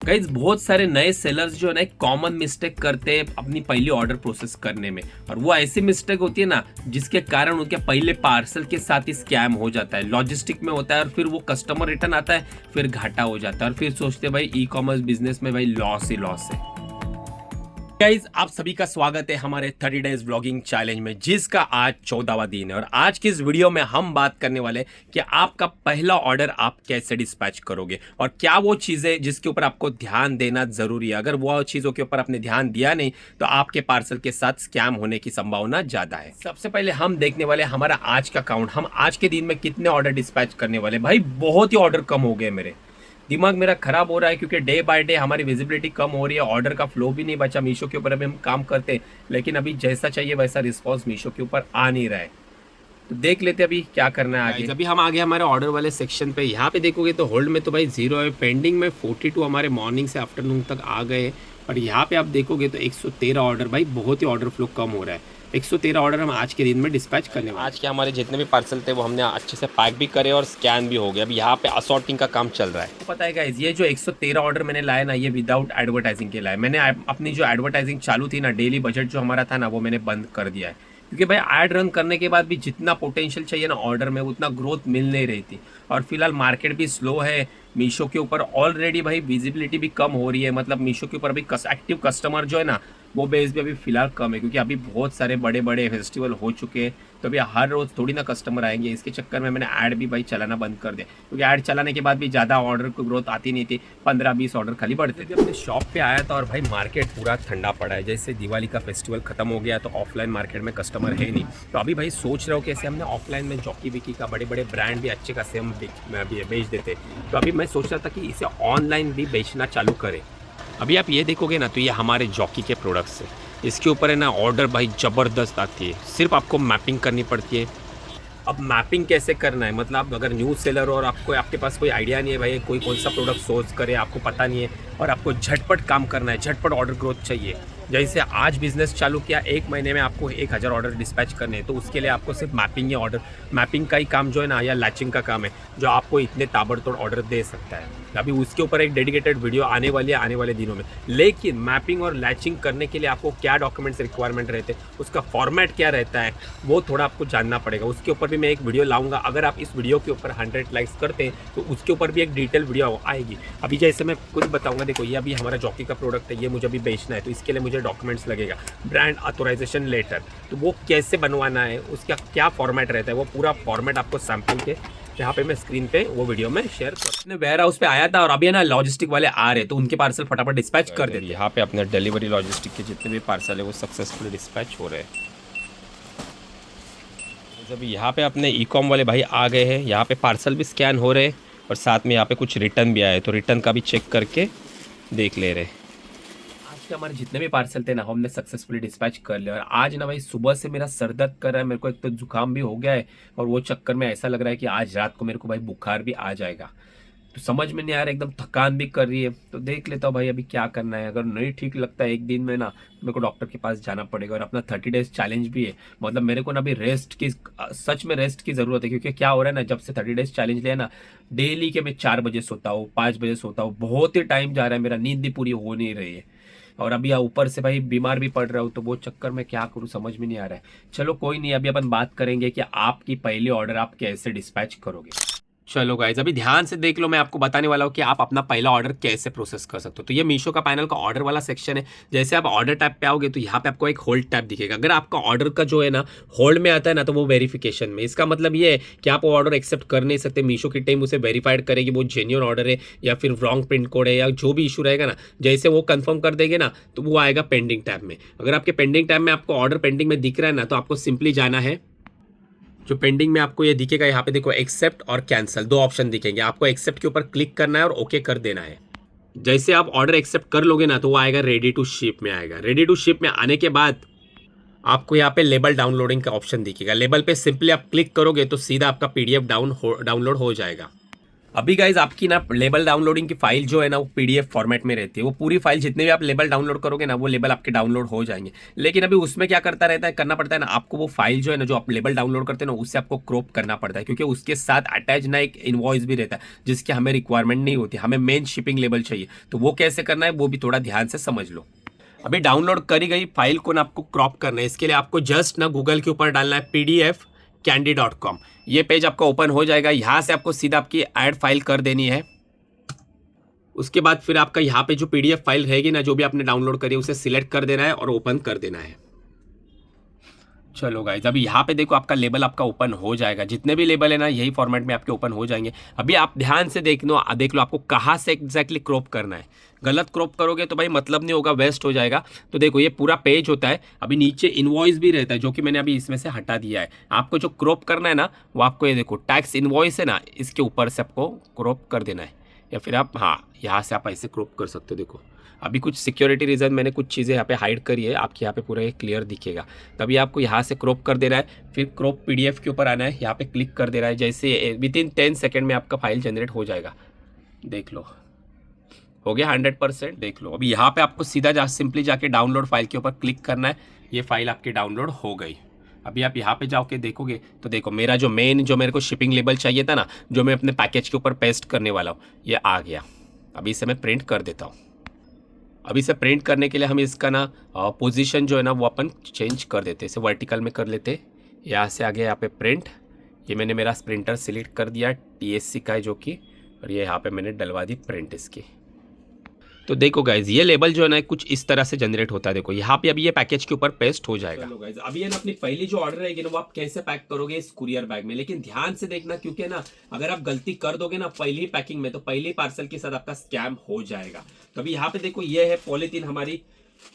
Guys बहुत सारे नए सेलर्स जो है ना एक कॉमन मिस्टेक करते हैं अपनी पहली ऑर्डर प्रोसेस करने में। और वो ऐसी मिस्टेक होती है ना जिसके कारण उनके पहले पार्सल के साथ ही स्कैम हो जाता है, लॉजिस्टिक में होता है, और फिर वो कस्टमर रिटर्न आता है, फिर घाटा हो जाता है, और फिर सोचते हैं भाई ई कॉमर्स बिजनेस में भाई लॉस ही लॉस है। गाइज आप सभी का स्वागत है हमारे 30 डेज व्लॉगिंग चैलेंज में, जिसका आज 14वां दिन है। और आज की इस वीडियो में हम बात करने वाले कि आपका पहला ऑर्डर आप कैसे डिस्पैच करोगे और क्या वो चीज़ें जिसके ऊपर आपको ध्यान देना जरूरी है। अगर वो चीज़ों के ऊपर आपने ध्यान दिया नहीं तो आपके पार्सल के साथ स्कैम होने की संभावना ज़्यादा है। सबसे पहले हम देखने वाले हमारा आज का काउंट, हम आज के दिन में कितने ऑर्डर डिस्पैच करने वाले। भाई बहुत ही ऑर्डर कम हो गए, मेरे दिमाग मेरा खराब हो रहा है क्योंकि डे बाय डे हमारी विजिबिलिटी कम हो रही है, ऑर्डर का फ्लो भी नहीं बचा। मीशो के ऊपर अभी हम काम करते हैं लेकिन अभी जैसा चाहिए वैसा रिस्पॉन्स मीशो के ऊपर आ नहीं रहा है। तो देख लेते अभी क्या करना है आगे। अभी हम आगे हमारे ऑर्डर वाले सेक्शन पे, यहाँ पे देखोगे तो होल्ड में तो भाई 0 है, पेंडिंग में 42 हमारे मॉर्निंग से आफ्टरनून तक आ गए। और यहाँ पे आप देखोगे तो 113 ऑर्डर, भाई बहुत ही ऑर्डर फ्लो कम हो रहा है। 113 ऑर्डर हम आज के दिन में डिस्पैच करने वाले। आज के हमारे जितने भी पार्सल थे वो हमने अच्छे से पैक भी करे और स्कैन भी हो गया। अभी यहाँ पे असॉर्टिंग का काम चल रहा है। तो पता है गाइस, ये जो 113 ऑर्डर मैंने लाया ना, ये विदाउट एडवर्टाइजिंग के लाए। मैंने अपनी जो एडवर्टाइजिंग चालू थी ना, डेली बजट जो हमारा था ना, वो मैंने बंद कर दिया है क्योंकि भाई ऐड रन करने के बाद भी जितना पोटेंशियल चाहिए ना ऑर्डर में उतना ग्रोथ मिल नहीं रही थी। और फिलहाल मार्केट भी स्लो है मीशो के ऊपर, ऑलरेडी भाई विजिबिलिटी भी कम हो रही है। मतलब मीशो के ऊपर अभी एक्टिव कस्टमर जो है ना वो बेस भी अभी फिलहाल कम है क्योंकि अभी बहुत सारे बड़े बड़े फेस्टिवल हो चुके हैं। तो अभी हर रोज़ थोड़ी ना कस्टमर आएंगे, इसके चक्कर में मैंने ऐड भी भाई चलाना बंद कर दिया क्योंकि ऐड चलाने के बाद भी ज़्यादा ऑर्डर को ग्रोथ आती नहीं थी, 15-20 ऑर्डर खाली बढ़ते थे। अपने शॉप पे आया था और भाई मार्केट पूरा ठंडा पड़ा है। जैसे दिवाली का फेस्टिवल खत्म हो गया तो ऑफलाइन मार्केट में कस्टमर है नहीं। तो अभी भाई सोच रहा हूँ कैसे हमने ऑफलाइन में जॉकी विकी का बड़े बड़े ब्रांड भी अच्छे खासे हम बेच देते। तो अभी मैं सोच रहा था कि इसे ऑनलाइन भी बेचना चालू करें। अभी आप ये देखोगे ना तो ये हमारे जॉकी के प्रोडक्ट्स है, इसके ऊपर है ना ऑर्डर भाई ज़बरदस्त आती है। सिर्फ आपको मैपिंग करनी पड़ती है। अब मैपिंग कैसे करना है, मतलब अगर न्यू सेलर और आपको आपके पास कोई आइडिया नहीं है भाई कोई कौन सा प्रोडक्ट सोर्स करे, आपको पता नहीं है और आपको झटपट काम करना है, झटपट ऑर्डर ग्रोथ चाहिए। जैसे आज बिजनेस चालू किया, 1 महीने में आपको 1000 ऑर्डर डिस्पैच करने हैं, तो उसके लिए आपको सिर्फ मैपिंग या ऑर्डर मैपिंग का ही काम जो है ना, या लैचिंग का काम है जो आपको इतने ताबड़तोड़ ऑर्डर दे सकता है। अभी उसके ऊपर एक डेडिकेटेड वीडियो आने वाली है आने वाले दिनों में। लेकिन मैपिंग और लैचिंग करने के लिए आपको क्या डॉक्यूमेंट्स रिक्वायरमेंट रहते हैं, उसका फॉर्मेट क्या रहता है, वो थोड़ा आपको जानना पड़ेगा। उसके ऊपर भी मैं एक वीडियो लाऊंगा। अगर आप इस वीडियो के ऊपर 100 लाइक्स करते हैं तो उसके ऊपर भी एक डिटेल वीडियो आएगी। अभी जैसे मैं कुछ बताऊंगा, देखो ये अभी हमारा जॉकी का प्रोडक्ट है, ये मुझे अभी बेचना है तो इसके लिए मुझे डॉक्यूमेंट्स लगेगा, ब्रांड ऑथोराइजेशन लेटर, तो वो कैसे बनवाना है, उसका क्या फॉर्मेट रहता है, वो पूरा फॉर्मेट आपको सैम्पल के यहाँ पे मैं स्क्रीन पे वो वीडियो में शेयर कर। वेयर हाउस पे आया था और अभी ना लॉजिस्टिक वाले आ रहे तो उनके पार्सल फटाफट डिस्पैच कर देते। यहाँ पे अपने डिलीवरी लॉजिस्टिक के जितने भी पार्सल है वो सक्सेसफुली डिस्पैच हो रहे हैं। जब यहाँ पे अपने ई कॉम वाले भाई आ गए हैं, यहाँ पे पार्सल भी स्कैन हो रहे हैं और साथ में यहाँ पे कुछ रिटर्न भी आए, तो रिटर्न का भी चेक करके देख ले रहे। आज के हमारे जितने भी पार्सल थे ना हमने सक्सेसफुली डिस्पैच कर लिया। और आज ना भाई सुबह से मेरा सर दर्द कर रहा है, मेरे को एक तो जुकाम भी हो गया है और वो चक्कर में ऐसा लग रहा है कि आज रात को मेरे को भाई बुखार भी आ जाएगा। तो समझ में नहीं आ रहा, एकदम थकान भी कर रही है। तो देख लेता हूँ भाई अभी क्या करना है। अगर नहीं ठीक लगता है एक दिन में ना तो मेरे को डॉक्टर के पास जाना पड़ेगा। और अपना 30 डेज चैलेंज भी है, मतलब मेरे को ना अभी रेस्ट की, सच में रेस्ट की ज़रूरत है। क्योंकि क्या हो रहा है ना, जब से 30 डेज चैलेंज लिया ना, डेली के मैं 4 बजे सोता हूँ, 5 बजे सोता हूँ, बहुत ही टाइम जा रहा है, मेरा नींद भी पूरी हो नहीं रही है। और अभी ऊपर से भाई बीमार भी पड़ रहा हूँ, तो वो चक्कर में क्या करूँ समझ में नहीं आ रहा है। चलो कोई नहीं, अभी अपन बात करेंगे कि आपकी पहली ऑर्डर आप कैसे डिस्पैच करोगे। चलो गाइज अभी ध्यान से देख लो, मैं आपको बताने वाला हूँ कि आप अपना पहला ऑर्डर कैसे प्रोसेस कर सकते हो। तो ये मीशो का पैनल का ऑर्डर वाला सेक्शन है। जैसे आप ऑर्डर टैब पे आओगे तो यहाँ पे आपको एक होल्ड टैब दिखेगा। अगर आपका ऑर्डर का जो है ना होल्ड में आता है ना, तो वो वेरिफिकेशन में, इसका मतलब ये है कि आप ऑर्डर एक्सेप्ट कर नहीं सकते। मीशो की टीम उसे वेरीफाइड करेगी वो जेन्युइन ऑर्डर है या फिर रॉन्ग पिन कोड है या जो भी इशू रहेगा ना, जैसे वो कंफर्म कर देंगे ना तो वो आएगा पेंडिंग टैब में। अगर आपके पेंडिंग टैब में आपको ऑर्डर पेंडिंग में दिख रहा है ना, तो आपको सिंपली जाना है, जो पेंडिंग में आपको ये दिखेगा यहाँ पे देखो, एक्सेप्ट और कैंसिल 2 ऑप्शन दिखेंगे। आपको एक्सेप्ट के ऊपर क्लिक करना है और ओके कर देना है। जैसे आप ऑर्डर एक्सेप्ट कर लोगे ना तो वो आएगा रेडी टू शिप में आएगा। रेडी टू शिप में आने के बाद आपको यहाँ पे लेबल डाउनलोडिंग का ऑप्शन दिखेगा। लेबल पे सिंपली आप क्लिक करोगे तो सीधा आपका PDF डाउनलोड हो जाएगा। अभी गाइज आपकी ना लेबल डाउनलोडिंग की फाइल जो है ना वो पीडीएफ फॉर्मेट में रहती है। वो पूरी फाइल जितने भी आप लेबल डाउनलोड करोगे ना वो लेबल आपके डाउनलोड हो जाएंगे। लेकिन अभी उसमें क्या करता रहता है, करना पड़ता है ना आपको, वो फाइल जो है ना जो आप लेबल डाउनलोड करते हैं ना उससे आपको क्रॉप करना पड़ता है, क्योंकि उसके साथ अटैच ना एक इनवॉइस भी रहता है जिसकी हमें रिक्वायरमेंट नहीं होती, हमें मेन शिपिंग लेबल चाहिए। तो वो कैसे करना है वो भी थोड़ा ध्यान से समझ लो। अभी डाउनलोड करी गई फाइल को ना आपको क्रॉप करना है। इसके लिए आपको जस्ट ना गूगल के ऊपर डालना है pdfcandy.com। ये पेज आपका ओपन हो जाएगा। यहाँ से आपको सीधा आपकी ऐड फाइल कर देनी है। उसके बाद फिर आपका यहाँ पे जो पीडीएफ फाइल रहेगी ना जो भी आपने डाउनलोड करी है उसे सिलेक्ट कर देना है और ओपन कर देना है। चलो गाइज, अभी यहाँ पे देखो आपका लेबल आपका ओपन हो जाएगा। जितने भी लेबल है ना यही फॉर्मेट में आपके ओपन हो जाएंगे। अभी आप ध्यान से देख लो आपको कहाँ से एग्जैक्टली क्रॉप करना है। गलत क्रॉप करोगे तो भाई मतलब नहीं होगा, वेस्ट हो जाएगा। तो देखो ये पूरा पेज होता है। अभी नीचे इनवॉइस भी रहता है जो कि मैंने अभी इसमें से हटा दिया है। आपको जो क्रॉप करना है ना वो आपको ये देखो टैक्स इनवॉइस है ना इसके ऊपर से आपको क्रॉप कर देना है, या फिर आप हाँ यहाँ से आप ऐसे क्रॉप कर सकते हो। देखो अभी कुछ सिक्योरिटी रीज़न मैंने कुछ चीज़ें यहाँ पे हाइड करी है, आपके यहाँ पे पूरा ये क्लियर दिखेगा। तभी आपको यहाँ से क्रॉप कर देना है, फिर क्रॉप पीडीएफ के ऊपर आना है, यहाँ पे क्लिक कर देना है। जैसे विदिन 10 सेकेंड में आपका फाइल जनरेट हो जाएगा। देख लो हो गया 100%। देख लो अभी यहाँ पे आपको सीधा सिंपली जाके डाउनलोड फाइल के ऊपर क्लिक करना है। ये फाइल आपकी डाउनलोड हो गई। अभी आप यहाँ पे जाके देखोगे तो देखो मेरा जो मेरे को शिपिंग लेबल चाहिए था ना जो मैं अपने पैकेज के ऊपर पेस्ट करने वाला हूँ ये आ गया। अभी इसे मैं प्रिंट कर देता हूँ। अभी इसे प्रिंट करने के लिए हम इसका ना पोजीशन जो है ना वो अपन चेंज कर देते, इसे वर्टिकल में कर लेते। यहाँ से आगे यहाँ पे प्रिंट, ये मैंने मेरा प्रिंटर सिलेक्ट कर दिया टीएससी का है जो कि, और ये यहाँ पे मैंने डलवा दी प्रिंट इसकी। तो देखो गाइज ये लेबल जो है ना कुछ इस तरह से जनरेट होता है। देखो यहाँ पे अभी ये पैकेज के ऊपर पेस्ट हो जाएगा। चलो गाइज अभी ये ना अपनी पहली जो ऑर्डर रहेगी ना वो आप कैसे पैक करोगे इस कुरियर बैग में, लेकिन ध्यान से देखना क्योंकि ना अगर आप गलती कर दोगे ना पहली पैकिंग में तो पहली पार्सल के साथ आपका स्कैम हो जाएगा। तो अभी यहाँ पे देखो ये है पॉलीथीन हमारी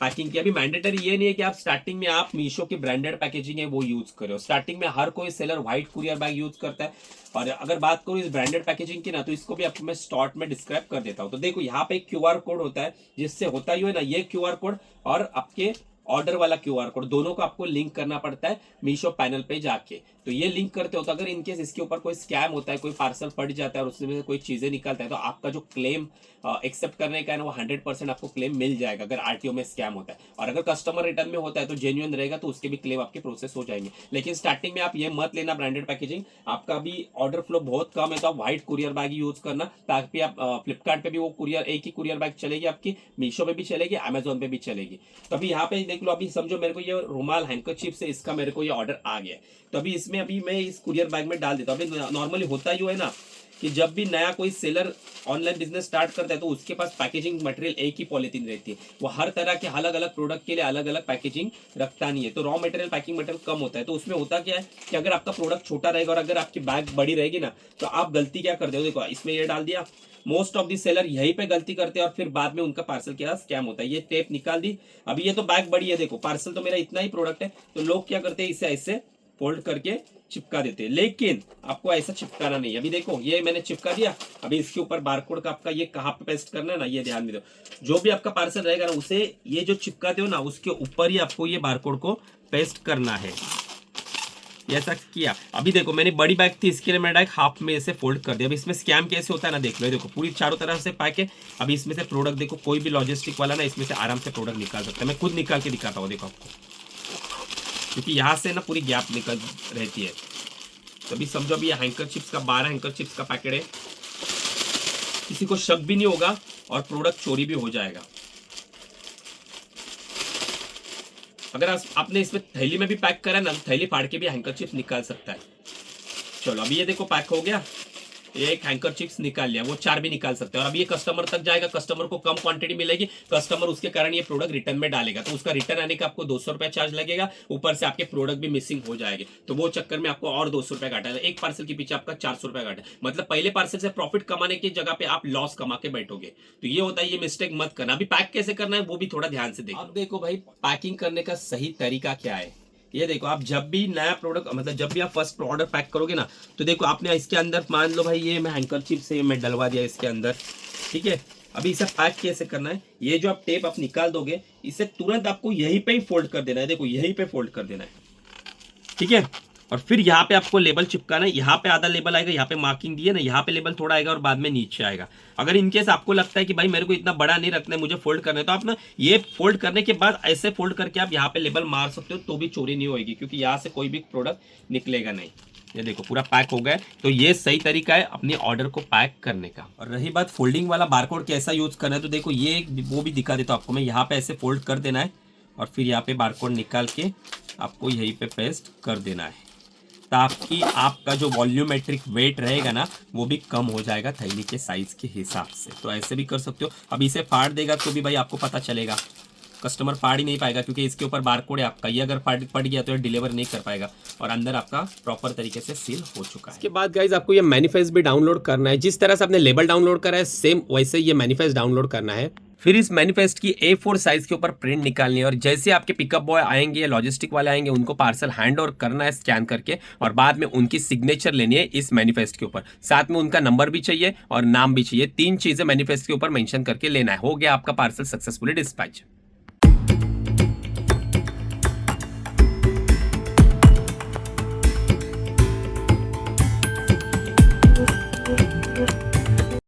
पैकिंग की। अभी मैंडेटरी ये नहीं है कि आप स्टार्टिंग में आप मीशो की ब्रांडेड पैकेजिंग है वो यूज करो। स्टार्टिंग में हर कोई seller white courier bag use करता है। और अगर बात करूँ इस ब्रांडेड पैकेजिंग की ना तो इसको भी आपको मैं स्टार्ट में डिस्क्राइब कर देता हूँ। तो देखो यहाँ पे एक क्यूआर कोड होता है जिससे होता ही है ना ये क्यूआर कोड और आपके ऑर्डर वाला क्यूआर कोड दोनों को आपको लिंक करना पड़ता है मीशो पैनल पे जाके। तो ये लिंक करते हो तो अगर इनकेस इसके ऊपर कोई स्कैम होता है, कोई पार्सल फट जाता है और उसमें से कोई चीजें निकलता है तो आपका जो क्लेम एक्सेप्ट करने का है ना वो 100% आपको क्लेम मिल जाएगा अगर आरटीओ में स्कैम होता है। और अगर कस्टमर रिटर्न में होता है तो जेन्युइन रहेगा तो उसके भी क्लेम आपके प्रोसेस हो जाएंगे। लेकिन स्टार्टिंग में आप ये मत लेना ब्रांडेड पैकेजिंग, आपका भी ऑर्डर फ्लो बहुत कम है तो आप व्हाइट कुरियर बैग यूज करना ताकि आप फ्लिपकार्ट पे भी वो कुरियर एक ही कुरियर बैग चलेगी आपकी, मीशो पे भी चलेगी, अमेजोन पे भी चलेगी। तो अभी यहाँ पे देख लो, अभी समझो मेरे को ये रुमाल हैंकरचीफ से इसका मेरे को ये ऑर्डर आ गया। तो अभी इसमें अभी मैं इस कुरियर बैग में डाल देता हूँ। अभी नॉर्मली होता ही है ना कि जब भी नया कोई सेलर ऑनलाइन बिजनेस स्टार्ट करता है तो उसके पास पैकेजिंग मटेरियल एक ही पॉलिथीन रहती है। वो हर तरह के अलग अलग प्रोडक्ट के लिए अलग अलग पैकेजिंग रखता नहीं है, तो रॉ मटेरियल पैकिंग मटेरियल कम होता है। तो उसमें होता क्या है कि अगर आपका प्रोडक्ट छोटा रहेगा और अगर आपकी बैग बड़ी रहेगी ना तो आप गलती क्या करते हो, देखो इसमें ये डाल दिया, मोस्ट ऑफ दी सेलर यहीं पे गलती करते हैं और फिर बाद में उनका पार्सल के साथ स्कैम होता है। ये टेप निकाल दी। अभी ये तो बैग बड़ी है, देखो पार्सल तो मेरा इतना ही प्रोडक्ट है तो लोग क्या करते हैं इसे ऐसे फोल्ड करके चिपका देते हैं, लेकिन आपको ऐसा चिपकाना नहीं है। अभी देखो ये मैंने चिपका दिया। अभी इसके ऊपर बारकोड का आपका ये कहाँ पे पेस्ट करना है ना ये ध्यान दो। जो भी आपका पार्सल रहेगा ना उसे ये जो चिपकाते हो ना उसके ऊपर ही आपको ये बारकोड को पेस्ट करना है। ऐसा किया। अभी देखो मैंने बड़ी बैग थी इसके लिए मैंने डायरेक्ट हाफ में ऐसे फोल्ड कर दिया। अभी इसमें स्कैम कैसे होता है ना देख लो, देखो पूरी चारों तरफ से पैक है। अभी इसमें से प्रोडक्ट देखो, कोई भी लॉजिस्टिक वाला ना इसमें से आराम से प्रोडक्ट निकाल सकता है। मैं खुद निकाल के दिखाता हूँ देखो आपको, क्योंकि यहाँ से ना पूरी गैप निकल रहती है। तो अभी समझो अभी हैंकर चिप्स का 12 हैंकर चिप्स का पैकेट है, किसी को शक भी नहीं होगा और प्रोडक्ट चोरी भी हो जाएगा। अगर आपने इसमें थैली में भी पैक करा ना थैली फाड़ के भी हैंकर चिप्स निकाल सकता है। चलो अभी ये देखो पैक हो गया, ये एक हैंकर चिप्स निकाल लिया, वो 4 भी निकाल सकते हैं। और अभी ये कस्टमर तक जाएगा, कस्टमर को कम क्वांटिटी मिलेगी, कस्टमर उसके कारण ये प्रोडक्ट रिटर्न में डालेगा तो उसका रिटर्न आने का आपको 200 रुपया चार्ज लगेगा, ऊपर से आपके प्रोडक्ट भी मिसिंग हो जाएंगे। तो वो चक्कर में आपको और 200 रुपया काटा है। एक पार्सल के पीछे आपका 400 रुपया काटा, मतलब पहले पार्सल से प्रॉफिट कमाने की जगह पे आप लॉस कमा के बैठोगे। तो ये होता है, ये मिस्टेक मत करना। अभी पैक कैसे करना है वो भी थोड़ा ध्यान से देखो। अब देखो भाई पैकिंग करने का सही तरीका क्या है। ये देखो आप जब भी नया प्रोडक्ट मतलब जब भी आप फर्स्ट ऑर्डर पैक करोगे ना तो देखो आपने इसके अंदर मान लो भाई ये मैं हैंकरचीफ से मैं डलवा दिया इसके अंदर, ठीक है। अभी इसे पैक कैसे करना है, ये जो आप टेप आप निकाल दोगे इसे तुरंत आपको यहीं पे ही फोल्ड कर देना है। देखो यहीं पे फोल्ड कर देना है, ठीक है। और फिर यहाँ पे आपको लेबल चिपकाना है। यहाँ पे आधा लेबल आएगा, यहाँ पे मार्किंग दी है ना, यहाँ पे लेबल थोड़ा आएगा और बाद में नीचे आएगा। अगर इनकेस आपको लगता है कि भाई मेरे को इतना बड़ा नहीं रखना है, मुझे फोल्ड करना है, तो आप ना ये फोल्ड करने के बाद ऐसे फोल्ड करके आप यहाँ पे लेबल मार सकते हो, तो भी चोरी नहीं होगी, क्योंकि यहाँ से कोई भी प्रोडक्ट निकलेगा नहीं। ये देखो पूरा पैक हो गया है। तो ये सही तरीका है अपने ऑर्डर को पैक करने का। और रही बात फोल्डिंग वाला बारकोड कैसा यूज करना है, तो देखो ये वो भी दिखा देता हूँ आपको मैं। यहाँ पे ऐसे फोल्ड कर देना है और फिर यहाँ पे बारकोड निकाल के आपको यहीं पे पेस्ट कर देना है, ताकि आपका जो वॉल्यूमेट्रिक वेट रहेगा ना वो भी कम हो जाएगा थैली के साइज के हिसाब से। तो ऐसे भी कर सकते हो। अब इसे फाड़ देगा तो भी भाई आपको पता चलेगा, कस्टमर फाड़ ही नहीं पाएगा, क्योंकि इसके ऊपर बारकोड है आपका। ये अगर पड़ गया तो ये डिलीवर नहीं कर पाएगा और अंदर आपका प्रॉपर तरीके से सील हो चुका है। इसके बाद गाइज आपको ये मैनिफेस्ट भी डाउनलोड करना है। जिस तरह से आपने लेबल डाउनलोड करा है सेम वैसे ये मैनिफेस्ट डाउनलोड करना है। फिर इस मैनिफेस्ट की A4 साइज के ऊपर प्रिंट निकालनी है और जैसे आपके पिकअप बॉय आएंगे या लॉजिस्टिक वाले आएंगे उनको पार्सल हैंड ओवर करना है स्कैन करके, और बाद में उनकी सिग्नेचर लेनी है इस मैनिफेस्ट के ऊपर। साथ में उनका नंबर भी चाहिए और नाम भी चाहिए। 3 चीजें मैनिफेस्ट के ऊपर मेंशन करके लेना है। हो गया आपका पार्सल सक्सेसफुली डिस्पैच।